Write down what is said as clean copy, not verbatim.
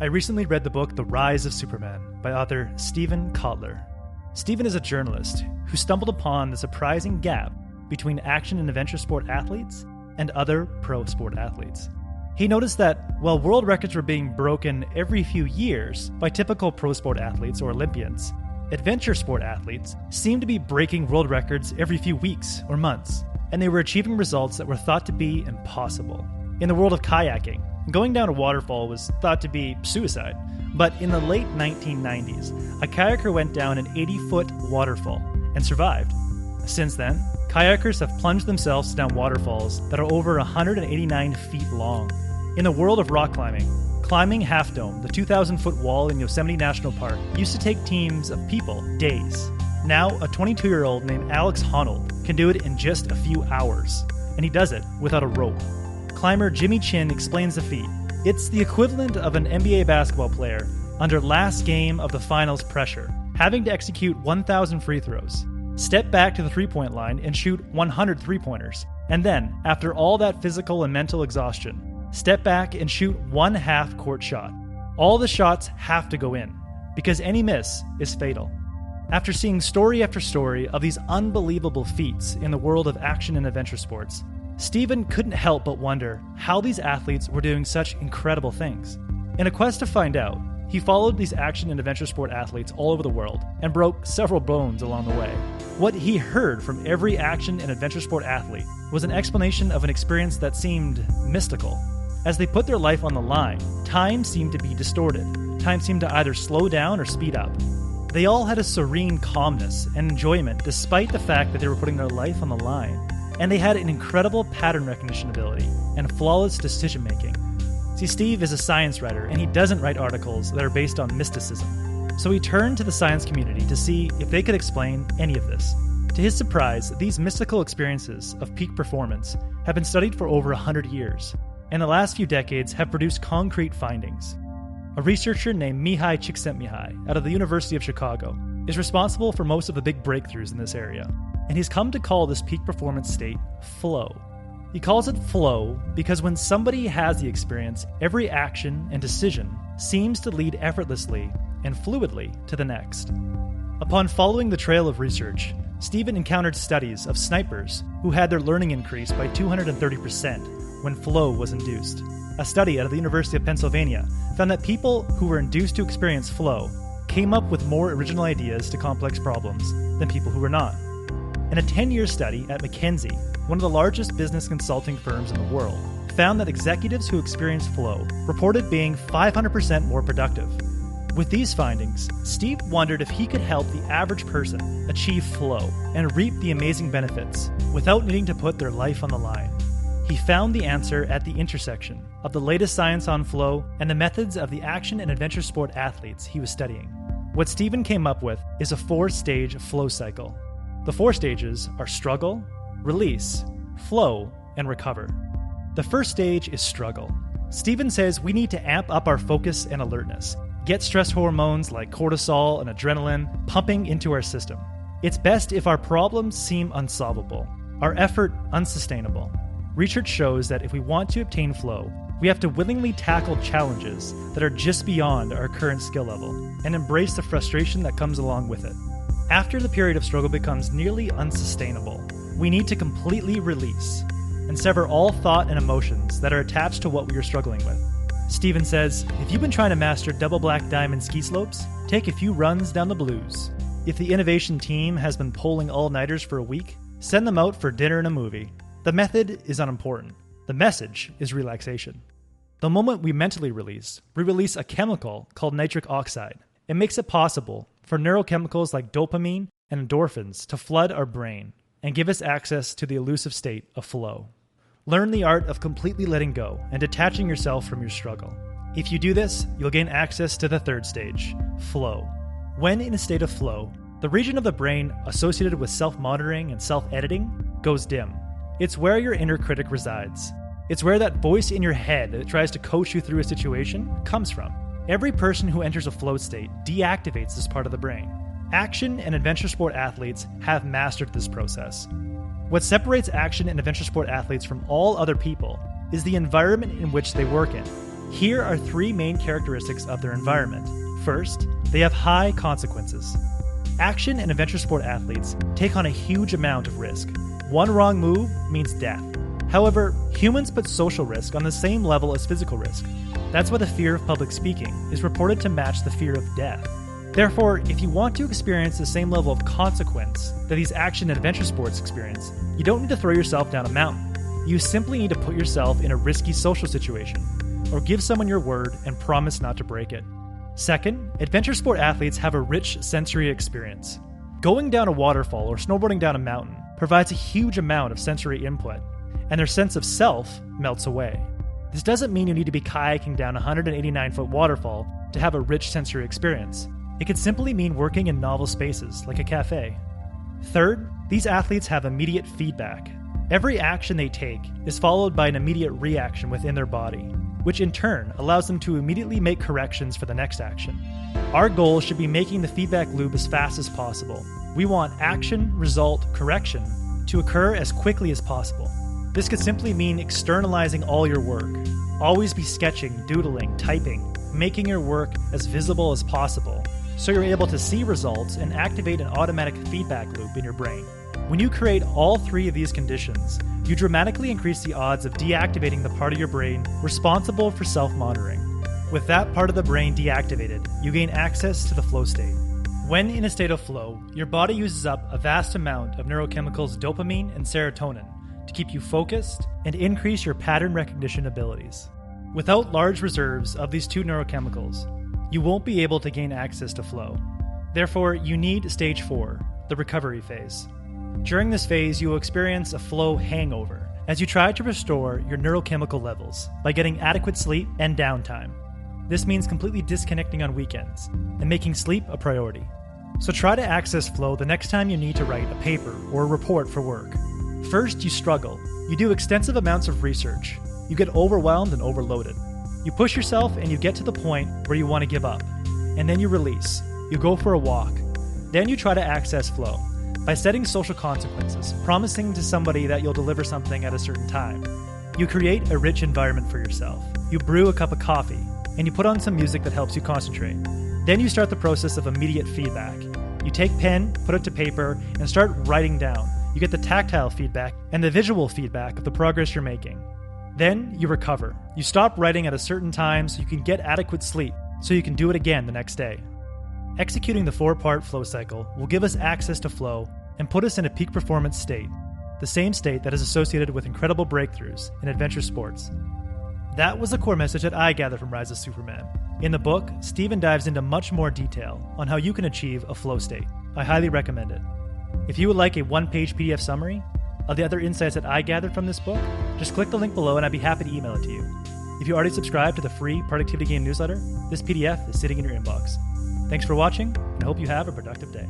I recently read the book The Rise of Superman by author Steven Kotler. Steven is a journalist who stumbled upon the surprising gap between action and adventure sport athletes and other pro sport athletes. He noticed that while world records were being broken every few years by typical pro sport athletes or Olympians, adventure sport athletes seemed to be breaking world records every few weeks or months, and they were achieving results that were thought to be impossible. In the world of kayaking, going down a waterfall was thought to be suicide, but in the late 1990s, a kayaker went down an 80-foot waterfall and survived. Since then, kayakers have plunged themselves down waterfalls that are over 189 feet long. In the world of rock climbing Half Dome, the 2,000-foot wall in Yosemite National Park, used to take teams of people days. Now, a 22-year-old named Alex Honnold can do it in just a few hours, and he does it without a rope. Climber Jimmy Chin explains the feat. It's the equivalent of an NBA basketball player under last game of the finals pressure, having to execute 1,000 free throws, step back to the three-point line and shoot 100 three-pointers, and then, after all that physical and mental exhaustion, step back and shoot one half-court shot. All the shots have to go in, because any miss is fatal. After seeing story after story of these unbelievable feats in the world of action and adventure sports, Steven couldn't help but wonder how these athletes were doing such incredible things. In a quest to find out, he followed these action and adventure sport athletes all over the world and broke several bones along the way. What he heard from every action and adventure sport athlete was an explanation of an experience that seemed mystical. As they put their life on the line, time seemed to be distorted. Time seemed to either slow down or speed up. They all had a serene calmness and enjoyment despite the fact that they were putting their life on the line. And they had an incredible pattern recognition ability and flawless decision-making. See, Steve is a science writer, and he doesn't write articles that are based on mysticism. So he turned to the science community to see if they could explain any of this. To his surprise, these mystical experiences of peak performance have been studied for over 100 years, and the last few decades have produced concrete findings. A researcher named Mihai Csikszentmihalyi out of the University of Chicago is responsible for most of the big breakthroughs in this area, and he's come to call this peak performance state flow. He calls it flow because when somebody has the experience, every action and decision seems to lead effortlessly and fluidly to the next. Upon following the trail of research, Steven encountered studies of snipers who had their learning increased by 230% when flow was induced. A study out of the University of Pennsylvania found that people who were induced to experience flow came up with more original ideas to complex problems than people who were not. And a 10-year study at McKinsey, one of the largest business consulting firms in the world, found that executives who experienced flow reported being 500% more productive. With these findings, Steve wondered if he could help the average person achieve flow and reap the amazing benefits without needing to put their life on the line. He found the answer at the intersection of the latest science on flow and the methods of the action and adventure sport athletes he was studying. What Steven came up with is a 4-stage flow cycle. The 4 stages are struggle, release, flow, and recover. The first stage is struggle. Steven says we need to amp up our focus and alertness, get stress hormones like cortisol and adrenaline pumping into our system. It's best if our problems seem unsolvable, our effort unsustainable. Research shows that if we want to obtain flow, we have to willingly tackle challenges that are just beyond our current skill level and embrace the frustration that comes along with it. After the period of struggle becomes nearly unsustainable, we need to completely release and sever all thought and emotions that are attached to what we are struggling with. Steven says, if you've been trying to master double black diamond ski slopes, take a few runs down the blues. If the innovation team has been pulling all-nighters for a week, send them out for dinner and a movie. The method is unimportant. The message is relaxation. The moment we mentally release, we release a chemical called nitric oxide. It makes it possible for neurochemicals like dopamine and endorphins to flood our brain and give us access to the elusive state of flow. Learn the art of completely letting go and detaching yourself from your struggle. If you do this, you'll gain access to the 3rd stage, flow. When in a state of flow, the region of the brain associated with self-monitoring and self-editing goes dim. It's where your inner critic resides. It's where that voice in your head that tries to coach you through a situation comes from. Every person who enters a flow state deactivates this part of the brain. Action and adventure sport athletes have mastered this process. What separates action and adventure sport athletes from all other people is the environment in which they work in. Here are three main characteristics of their environment. First, they have high consequences. Action and adventure sport athletes take on a huge amount of risk. One wrong move means death. However, humans put social risk on the same level as physical risk. That's why the fear of public speaking is reported to match the fear of death. Therefore, if you want to experience the same level of consequence that these action and adventure sports experience, you don't need to throw yourself down a mountain. You simply need to put yourself in a risky social situation, or give someone your word and promise not to break it. Second, adventure sport athletes have a rich sensory experience. Going down a waterfall or snowboarding down a mountain provides a huge amount of sensory input, and their sense of self melts away. This doesn't mean you need to be kayaking down a 189-foot waterfall to have a rich sensory experience. It could simply mean working in novel spaces, like a cafe. Third, these athletes have immediate feedback. Every action they take is followed by an immediate reaction within their body, which in turn allows them to immediately make corrections for the next action. Our goal should be making the feedback loop as fast as possible. We want action, result, correction to occur as quickly as possible. This could simply mean externalizing all your work. Always be sketching, doodling, typing, making your work as visible as possible, so you're able to see results and activate an automatic feedback loop in your brain. When you create all three of these conditions, you dramatically increase the odds of deactivating the part of your brain responsible for self-monitoring. With that part of the brain deactivated, you gain access to the flow state. When in a state of flow, your body uses up a vast amount of neurochemicals dopamine and serotonin to keep you focused and increase your pattern recognition abilities. Without large reserves of these two neurochemicals, you won't be able to gain access to flow. Therefore, you need stage 4, the recovery phase. During this phase, you will experience a flow hangover as you try to restore your neurochemical levels by getting adequate sleep and downtime. This means completely disconnecting on weekends and making sleep a priority. So try to access flow the next time you need to write a paper or a report for work. First, you struggle. You do extensive amounts of research. You get overwhelmed and overloaded. You push yourself and you get to the point where you want to give up. And then you release. You go for a walk. Then you try to access flow by setting social consequences, promising to somebody that you'll deliver something at a certain time. You create a rich environment for yourself. You brew a cup of coffee, and you put on some music that helps you concentrate. Then you start the process of immediate feedback. You take pen, put it to paper, and start writing down. You get the tactile feedback and the visual feedback of the progress you're making. Then you recover. You stop writing at a certain time so you can get adequate sleep, so you can do it again the next day. Executing the 4-part flow cycle will give us access to flow and put us in a peak performance state, the same state that is associated with incredible breakthroughs in adventure sports. That was the core message that I gathered from Rise of Superman. In the book, Steven dives into much more detail on how you can achieve a flow state. I highly recommend it. If you would like a 1-page PDF summary of the other insights that I gathered from this book, just click the link below and I'd be happy to email it to you. If you already subscribed to the free Productivity Game newsletter, this PDF is sitting in your inbox. Thanks for watching, and I hope you have a productive day.